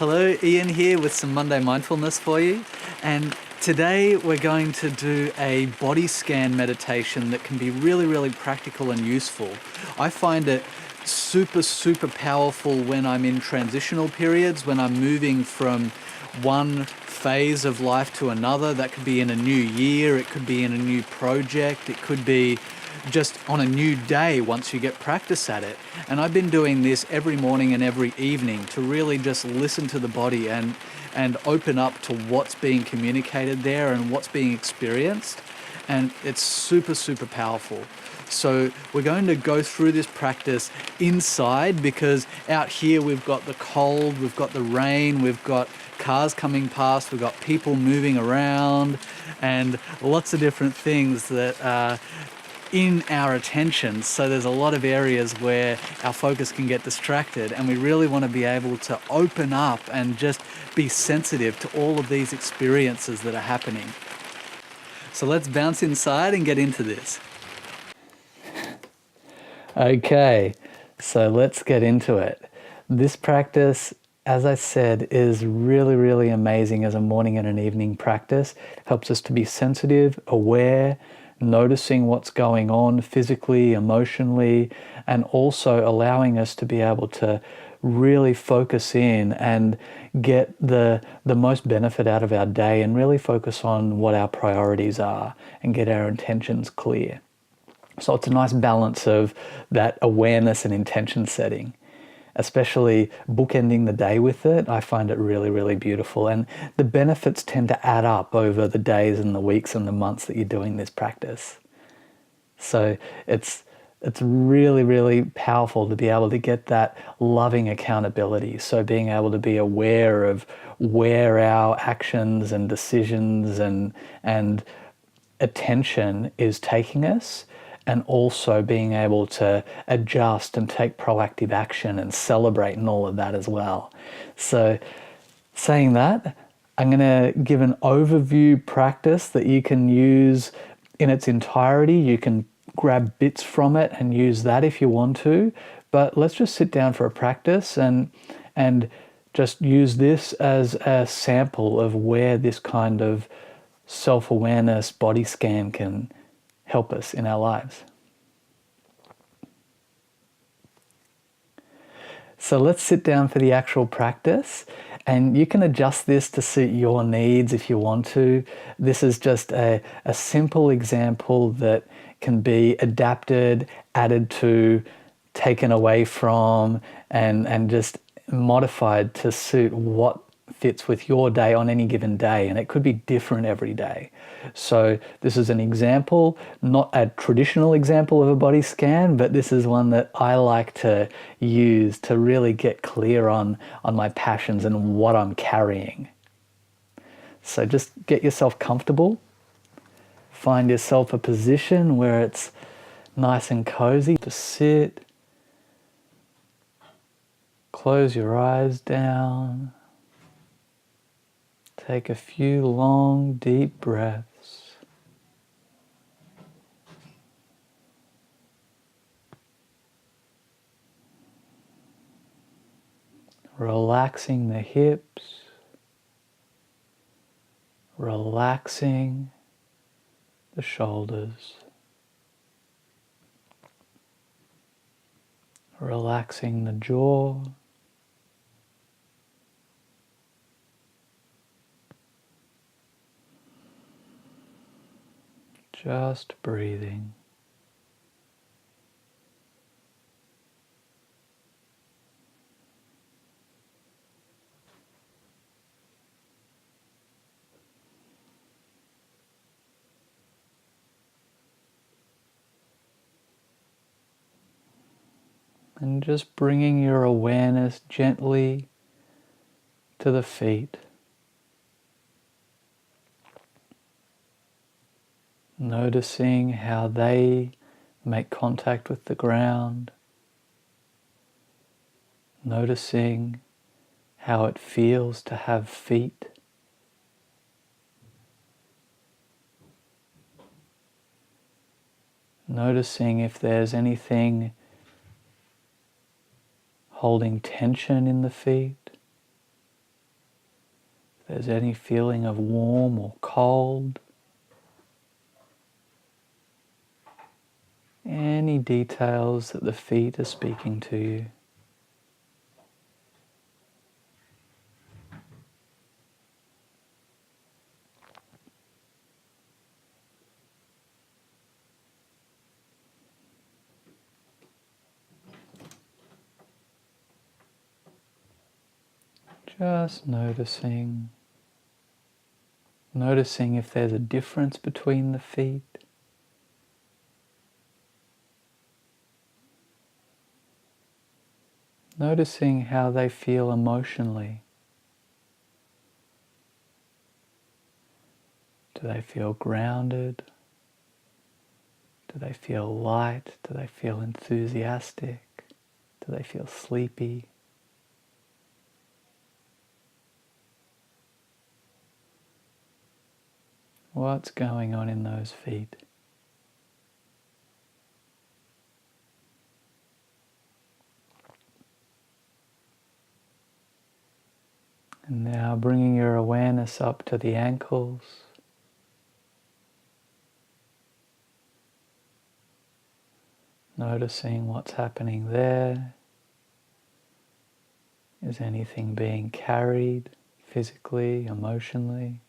Hello, Ian here with some Monday Mindfulness for you. And today we're going to do a body scan meditation that can be really, really practical and useful. I find it super powerful when I'm in transitional periods, when I'm moving from one phase of life to another. That could be in a new year, it could be in a new project, it could be just on a new day once you get practice at it. And I've been doing this every morning and every evening to really just listen to the body and open up to what's being communicated there and what's being experienced. And it's super powerful. So we're going to go through this practice inside, because out here we've got the cold, we've got the rain, we've got cars coming past, we've got people moving around, and lots of different things that are in our attention. So there's a lot of areas where our focus can get distracted, and we really want to be able to open up and just be sensitive to all of these experiences that are happening. So let's bounce inside and get into this. Okay, so let's get into it. This practice, as I said, is really amazing as a morning and an evening practice. It helps us to be sensitive, aware, noticing what's going on physically, emotionally, and also allowing us to be able to really focus in and get the most benefit out of our day and really focus on what our priorities are and get our intentions clear. So it's a nice balance of that awareness and intention setting. Especially bookending the day with it, I find it really beautiful. And the benefits tend to add up over the days and the weeks and the months that you're doing this practice. So it's really powerful to be able to get that loving accountability. So being able to be aware of where our actions and decisions and attention is taking us, and also being able to adjust and take proactive action and celebrate and all of that as well. So saying that, I'm going to give an overview practice that you can use in its entirety. You can grab bits from it and use that if you want to, but let's just sit down for a practice and just use this as a sample of where this kind of self-awareness body scan can help us in our lives. So let's sit down for the actual practice, and you can adjust this to suit your needs if you want to. This is just a simple example that can be adapted, added to, taken away from, and just modified to suit what fits with your day on any given day, and it could be different every day. So this is an example, not a traditional example of a body scan, but this is one that I like to use to really get clear on my passions and what I'm carrying. So just get yourself comfortable. Find yourself a position where it's nice and cozy to sit. Close your eyes down. Take a few long, deep breaths. Relaxing the hips, relaxing the shoulders, relaxing the jaw, just breathing. And just bringing your awareness gently to the feet. Noticing how they make contact with the ground. Noticing how it feels to have feet. Noticing if there's anything holding tension in the feet. there's any feeling of warm or cold, any details that the feet are speaking to you. Just noticing if there's a difference between the feet. Noticing how they feel emotionally. Do they feel grounded? Do they feel light? Do they feel enthusiastic? Do they feel sleepy? What's going on in those feet? And now bringing your awareness up to the ankles. Noticing what's happening there. Is anything being carried physically, emotionally?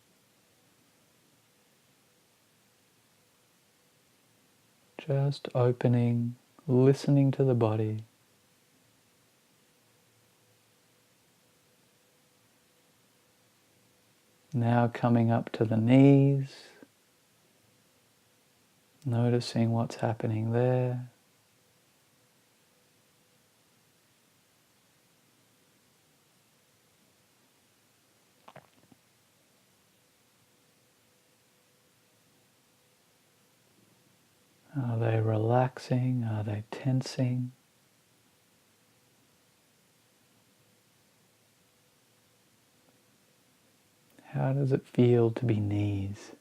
Just opening, listening to the body. Now coming up to the knees, noticing what's happening there. Are they relaxing? Are they tensing? How does it feel to be knees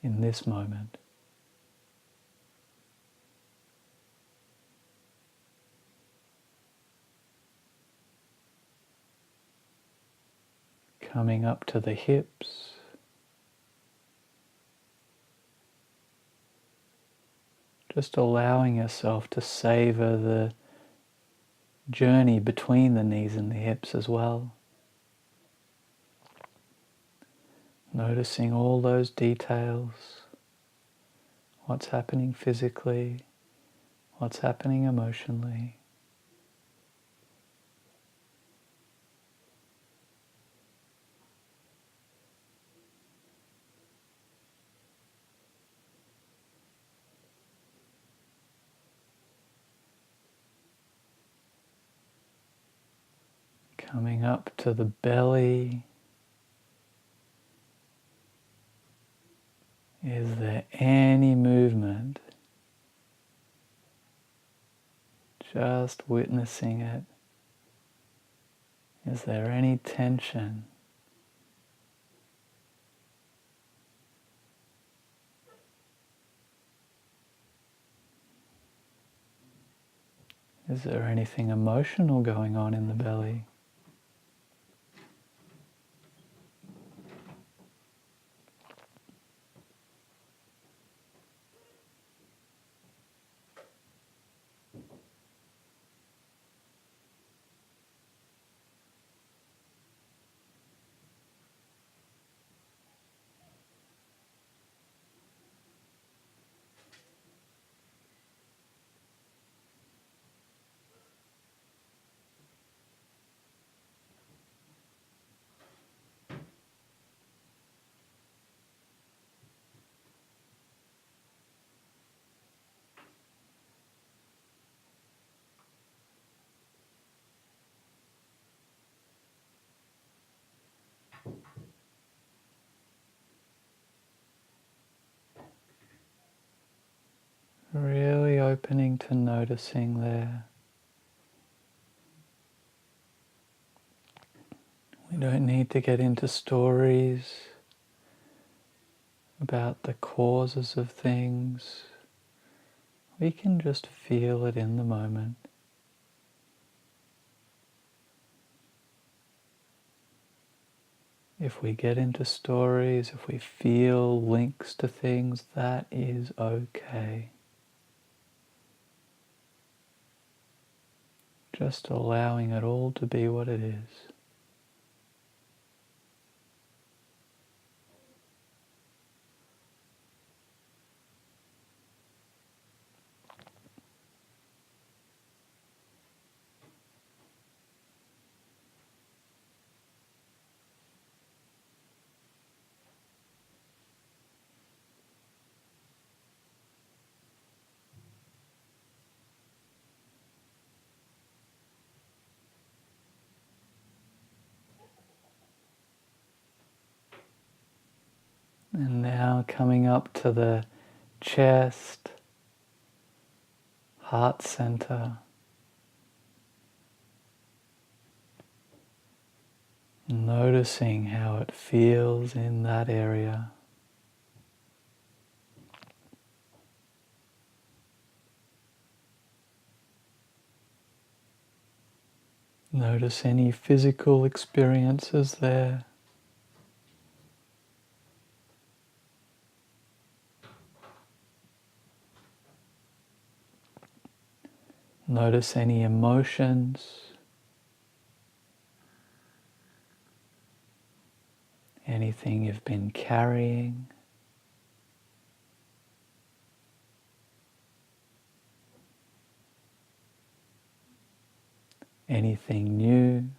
in this moment? Coming up to the hips. Just allowing yourself to savor the journey between the knees and the hips as well. Noticing all those details. What's happening physically, what's happening emotionally. Coming up to the belly. Is there any movement? Just witnessing it. Is there any tension? Is there anything emotional going on in the belly? Really opening to noticing there. We don't need to get into stories about the causes of things. We can just feel it in the moment. If we get into stories, if we feel links to things, that is okay. Just allowing it all to be what it is. And now coming up to the chest, heart center. Noticing how it feels in that area. Notice any physical experiences there. Notice any emotions, anything you've been carrying. Anything new.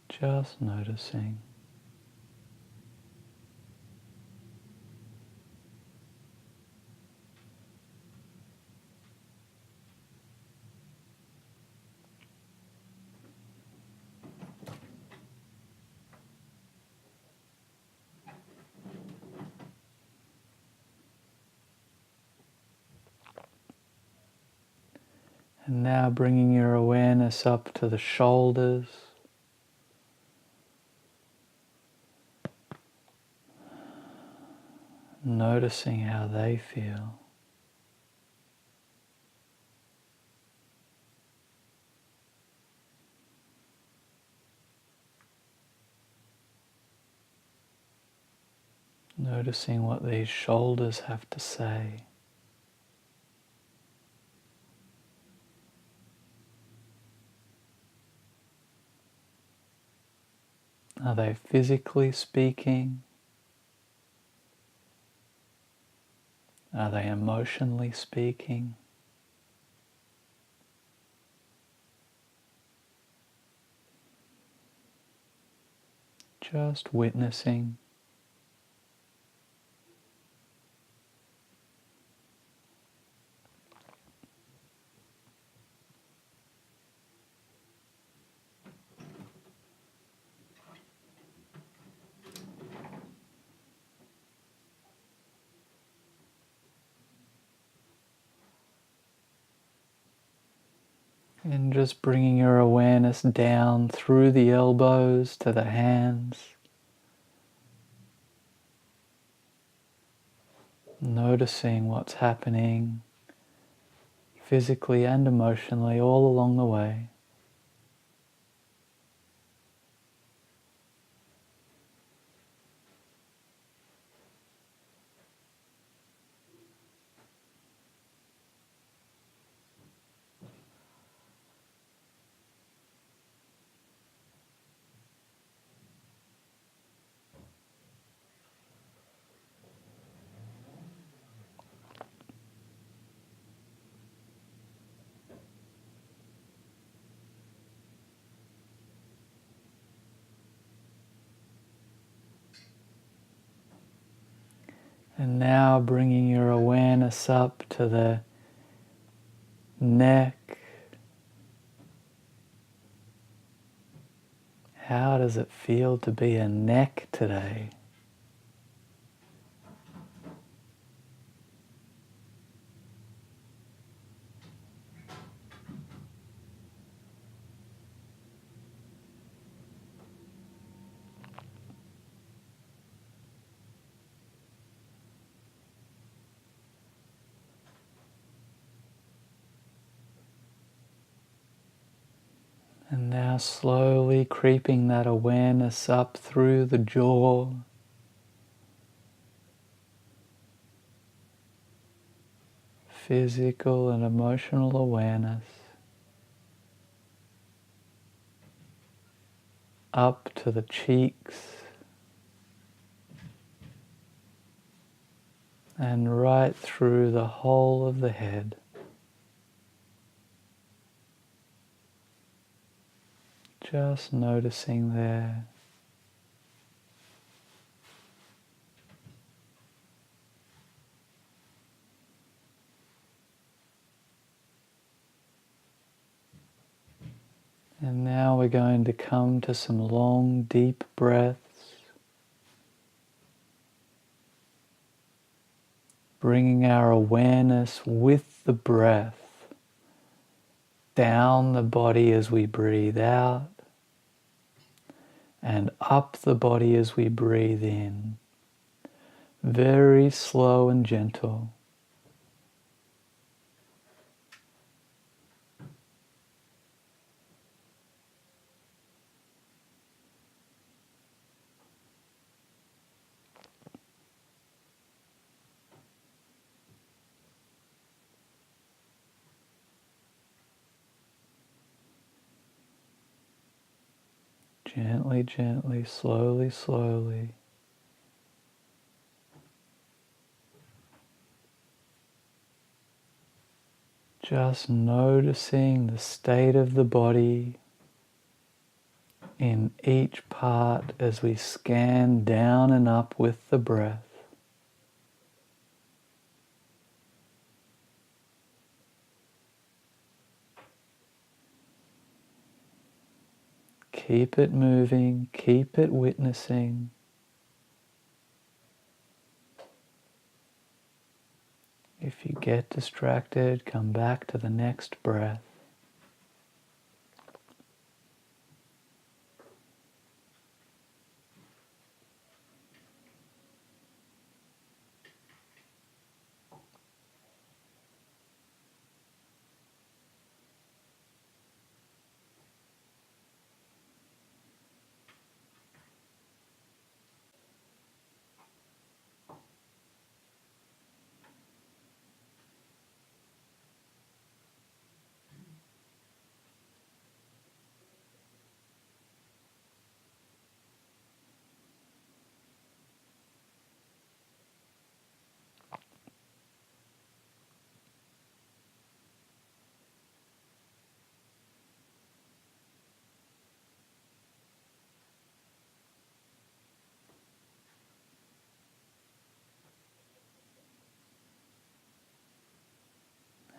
Just noticing. And now bringing your awareness up to the shoulders. Noticing how they feel. Noticing what these shoulders have to say. Are they physically speaking? Are they emotionally speaking? Just witnessing. And just bringing your awareness down through the elbows to the hands. Noticing what's happening physically and emotionally all along the way. And now bringing your awareness up to the neck. How does it feel to be a neck today? And now slowly creeping that awareness up through the jaw, physical and emotional awareness, up to the cheeks, and right through the whole of the head. Just noticing there. And now we're going to come to some long, deep breaths, bringing our awareness with the breath down the body as we breathe out, and up the body as we breathe in. Very slow and gentle. Gently, gently, slowly, slowly. Just noticing the state of the body in each part as we scan down and up with the breath. Keep it moving, keep it witnessing. If you get distracted, come back to the next breath.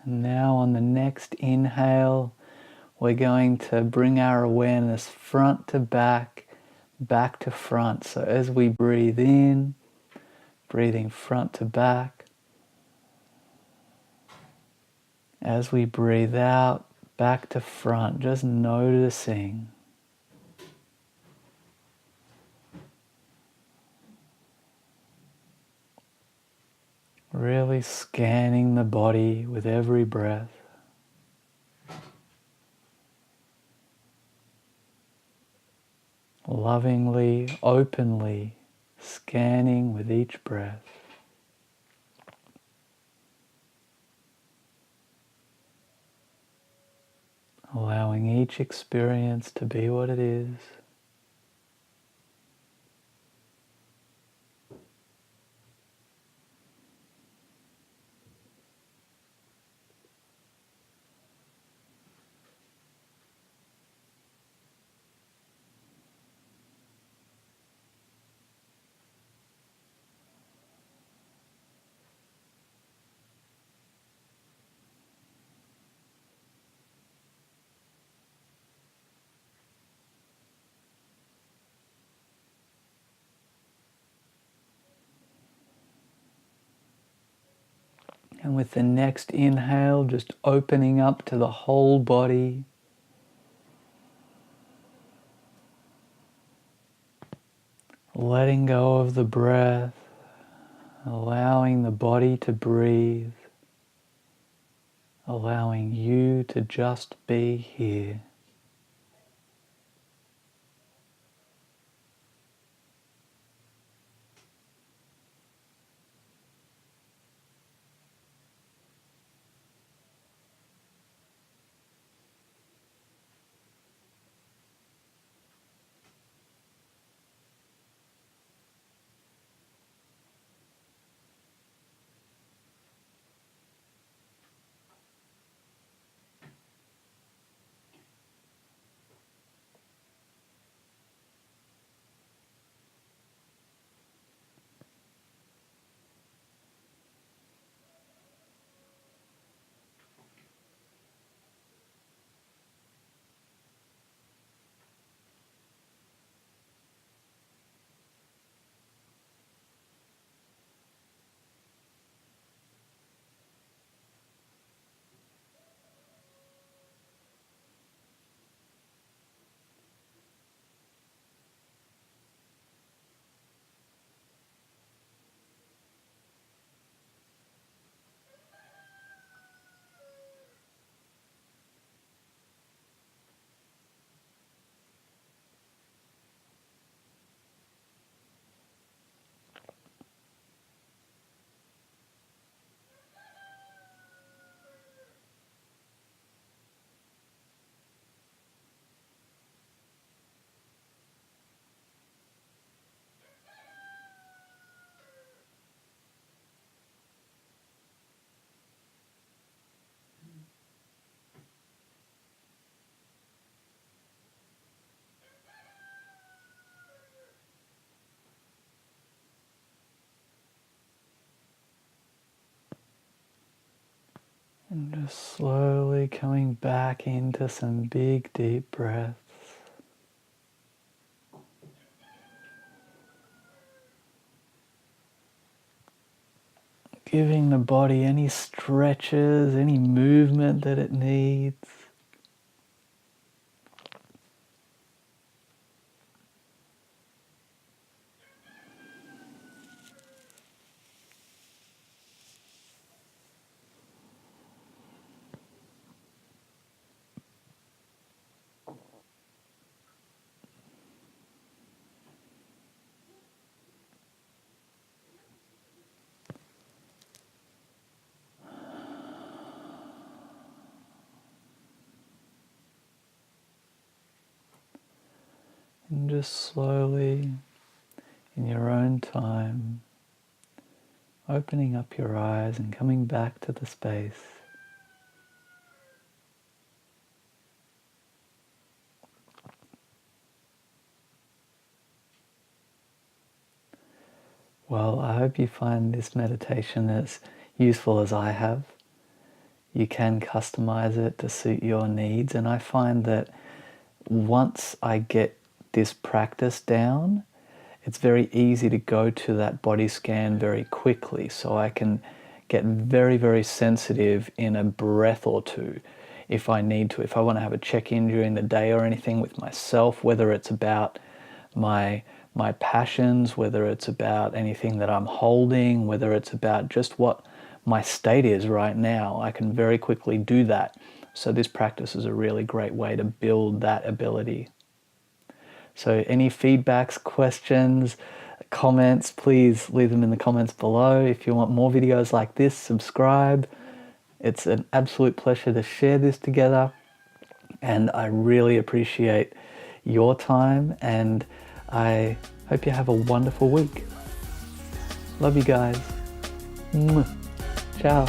And now on the next inhale, we're going to bring our awareness front to back, back to front. So as we breathe in, breathing front to back. As we breathe out, back to front, just noticing. Really scanning the body with every breath. Lovingly, openly scanning with each breath. Allowing each experience to be what it is. And with the next inhale, just opening up to the whole body. Letting go of the breath, allowing the body to breathe, allowing you to just be here. And just slowly coming back into some big deep breaths. Giving the body any stretches, any movement that it needs. And just slowly, in your own time, opening up your eyes and coming back to the space. Well, I hope you find this meditation as useful as I have. You can customize it to suit your needs, and I find that once I get this practice down, it's very easy to go to that body scan very quickly, so I can get very, very sensitive in a breath or two if I need to. If I want to have a check-in during the day or anything with myself, whether it's about my passions, whether it's about anything that I'm holding, whether it's about just what my state is right now, I can very quickly do that. So this practice is a really great way to build that ability. So any feedbacks, questions, comments, please leave them in the comments below. If you want more videos like this, subscribe. It's an absolute pleasure to share this together, and I really appreciate your time, and I hope you have a wonderful week. Love you guys. Ciao.